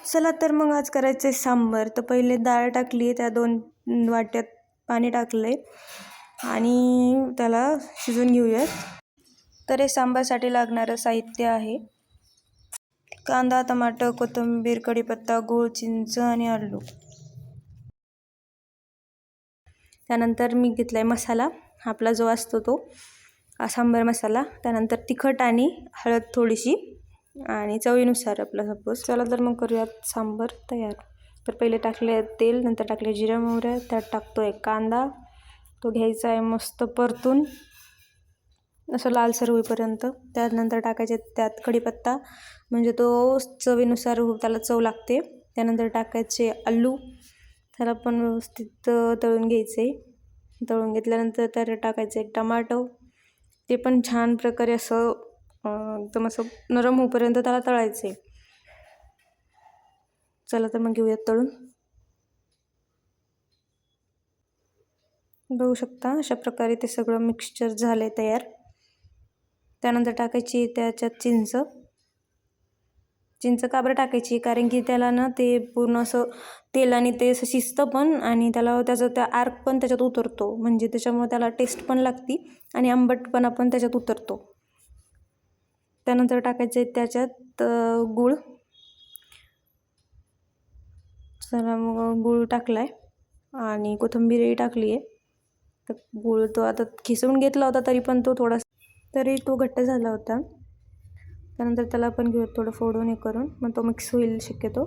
चला तर मग आज करायचं आहे सांबार. तर पहिले डाळ टाकली आहे, त्या 2 वाट्यात पाणी टाकलं आहे आणि त्याला शिजवून घेऊयात. तर हे सांबारसाठी लागणारं साहित्य आहे कांदा, टमाटर, कोथिंबीर, कढीपत्ता, गूळ, चिंच आणि आलू. त्यानंतर मी घेतला आहे मसाला आपला जो असतो तो सांबार मसाला. त्यानंतर तिखट आणि हळद थोडीशी आणि चवीनुसार आपला सपोज. चला तर मग करूयात सांबार तयार. तर पहिले टाकले तेल, नंतर टाकले जिरा मोहरी, त्यात टाकतोय कांदा. तो घ्यायचा आहे मस्त परतून असं लालसर होईपर्यंत. त्यानंतर टाकायचे त्यात कढीपत्ता, म्हणजे तो चवीनुसार त्याला चव लागते. त्यानंतर टाकायचे आलू, त्याला पण व्यवस्थित तळून घ्यायचे. तळून घेतल्यानंतर त्यात टाकायचं एक टमाटो, ते पण छान प्रकारे असं एकदम असं नरम होईपर्यंत त्याला तळायचे. चला तर मग घेऊयात तळून. बघू शकता अशा प्रकारे ते सगळं मिक्सचर झाले तयार. त्यानंतर टाकायची त्याच्यात चिंच. चिंच का बरं टाकायची, कारण की त्याला ना ते पूर्ण असं तेलाने ते असं शिजतं पण, आणि त्याला त्याचा त्या अर्क पण त्याच्यात उतरतो, म्हणजे त्याच्यामुळे त्याला टेस्ट पण लागती आणि आंबटपणा पण त्याच्यात उतरतो. त्यानंतर टाकायचे त्याच्यात गूळ. चला मग गूळ टाकलाय आणि कोथिंबीरही टाकली आहे. तर गूळ तो आता खिसून घेतला होता, तरी पण तो घट्ट झाला होता. त्यानंतर त्याला आपण घेऊयात थोडं फोडून हे करून, मग तो मिक्स होईल शक्यतो.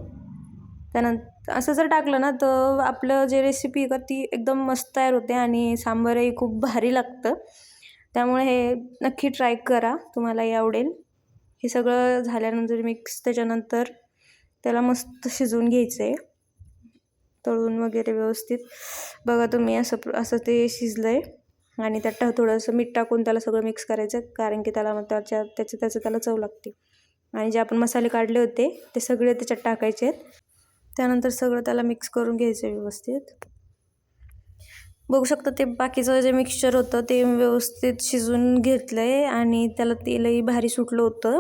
त्यानंतर असं जर टाकलं ना तर आपलं जे रेसिपी का ती एकदम मस्त तयार होते आणि सांबारही खूप भारी लागतं. त्यामुळे हे नक्की ट्राय करा, तुम्हालाही आवडेल. हे सगळं झाल्यानंतर मिक्स, त्याच्यानंतर त्याला मस्त शिजवून घ्यायचं आहे तळून वगैरे व्यवस्थित. बघा तुम्ही असं ते शिजलं आहे. आणि त्यात थोडंसं मीठ टाकून त्याला सगळं मिक्स करायचं, कारण की त्याला मग त्याला चव लागते. आणि जे आपण मसाले काढले होते ते सगळे त्याच्यात टाकायचे आहेत. त्यानंतर सगळं त्याला मिक्स करून घ्यायचं व्यवस्थित. बघू शकता ते बाकीचं जे मिक्सचर होतं ते व्यवस्थित शिजवून घेतलं आहे आणि त्याला तेलही भारी सुटलं होतं.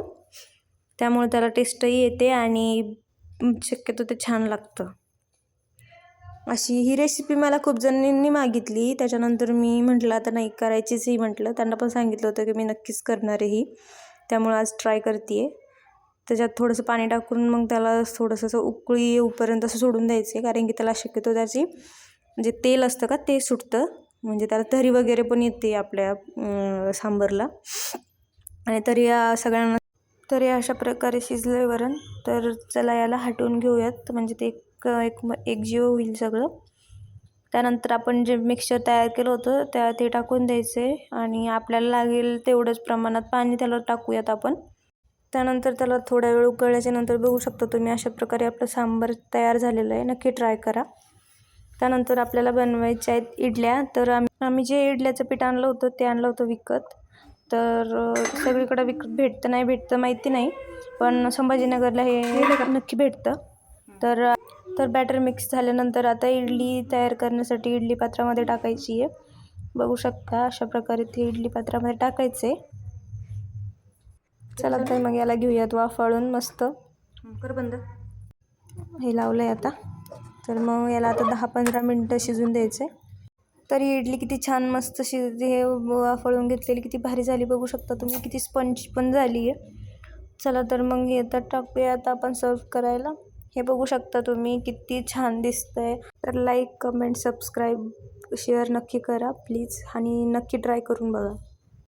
त्यामुळे त्याला टेस्टही येते आणि शक्यतो ते छान लागतं. अशी ही रेसिपी मला खूप जणांनी मागितली. त्याच्यानंतर मी म्हटलं आता नाही करायचीच ही म्हटलं. त्यांना पण सांगितलं होतं की मी नक्कीच करणार आहे ही, त्यामुळे आज ट्राय करते आहे. त्याच्यात थोडंसं पाणी टाकून मग त्याला थोडंसं असं उकळी येऊपर्यंत असं सोडून द्यायचे, कारण की त्याला शक्यतो त्याची म्हणजे तेल असतं का ते सुटतं, म्हणजे त्याला तरी वगैरे पण येते आपल्या सांबारला. आणि तरी सगळ्यांना तरी अशा प्रकारे शिजलं वरण. तर चला याला हटवून घेऊयात, म्हणजे ते एक जीव होईल सगळं. त्यानंतर आपण जे मिक्सचर तयार केलं होतं ते टाकून द्यायचे आणि आपल्याला लागेल तेवढंच प्रमाणात पाणी त्याला टाकूयात आपण. त्यानंतर त्याला थोडा वेळ उकळल्याच्या नंतर बघू शकता तुम्ही अशा प्रकारे आपलं सांबार तयार झालेलं आहे. नक्की ट्राय करा. त्यानंतर आपल्याला बनवायच्या आहेत इडल्या. तर आम्ही जे इडल्याचं पीठ आणलं होतं ते आणलं होतं विकत. तर सगळीकडे विकत भेटतं नाही भेटतं माहिती नाही, पण संभाजीनगरला हे नक्की भेटतं. तर बॅटर मिक्स झाल्यानंतर आता इडली तयार करण्यासाठी इडली पात्रामध्ये टाकायची आहे. बघू शकता अशा प्रकारे ती इडली पात्रामध्ये टाकायचे. चला तर मग याला घेऊयात वाफाळून मस्त. कर बंद. हे लावलं आहे आता. तर मग याला आता 10-15 मिनटं शिजून द्यायचे. तरी इडली किती छान मस्त हे वाफळून घेतलेली किती भारी झाली. बघू शकता तुम्ही किती स्पंज पण झाली आहे. चला तर मग हे तर टाकूया आता आपण सर्व करायला. हे बघू शकता तुम्ही किती छान दिसतंय. तर लाईक, कमेंट, सबस्क्राईब, शेअर नक्की करा प्लीज आणि नक्की ट्राय करून बघा.